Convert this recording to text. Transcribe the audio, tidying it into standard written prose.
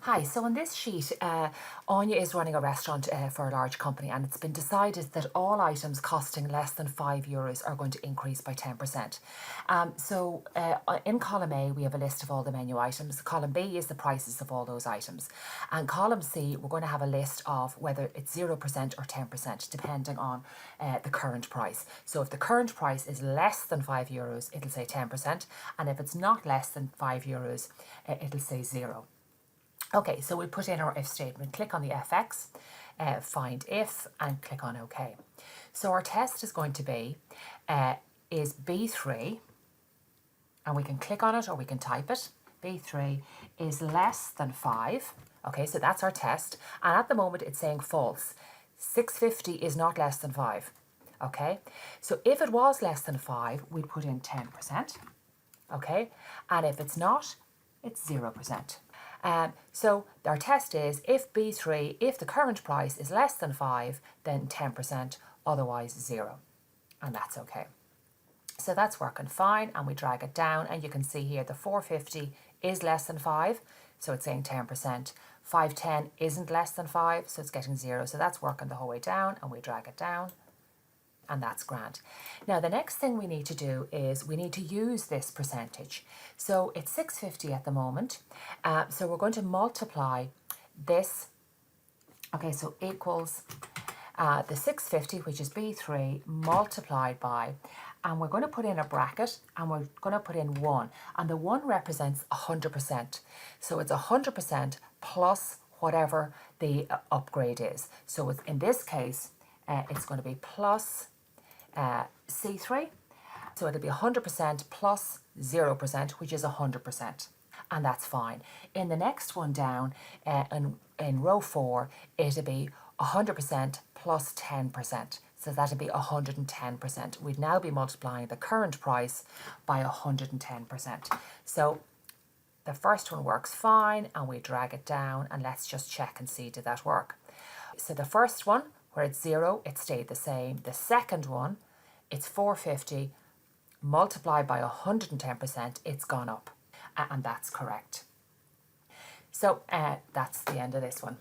Hi, so on this sheet, Anya is running a restaurant for a large company, and it's been decided that all items costing less than €5 are going to increase by 10%. In column A, we have a list of all the menu items. Column B is the prices of all those items. And column C, we're going to have a list of whether it's 0% or 10%, depending on the current price. So if the current price is less than €5, it'll say 10%. And if it's not less than €5, it'll say 0. Okay, so we put in our if statement, click on the fx, find if, and click on OK. So our test is going to be, is B3, and we can click on it or we can type it, B3 is less than 5. Okay, so that's our test. And at the moment it's saying false. 650 is not less than 5. Okay, so if it was less than 5, we'd put in 10%. Okay, and if it's not, it's 0%. So our test is if B3, if the current price is less than 5, then 10%, otherwise 0. And that's okay. So that's working fine, and we drag it down, and you can see here the 450 is less than 5, so it's saying 10%. 510 isn't less than 5, so it's getting 0. So that's working the whole way down, and we drag it down. And that's grand. Now the next thing we need to do is we need to use this percentage. So it's 650 at the moment. So we're going to multiply this. Okay, so equals the 650, which is B3, multiplied by, and we're going to put in a bracket, and we're going to put in 1. And the 1 represents 100%. So it's 100% plus whatever the upgrade is. So it's, in this case, it's going to be plus C3. So it'll be 100% plus 0%, which is 100%. And that's fine. In the next one down, in row 4, it'll be 100% plus 10%. So that'll be 110%. We'd now be multiplying the current price by 110%. So the first one works fine, and we drag it down, and let's just check and see, did that work? So the first one, where it's 0, it stayed the same. The second one, it's 450 multiplied by 110%, it's gone up. And that's correct. So that's the end of this one.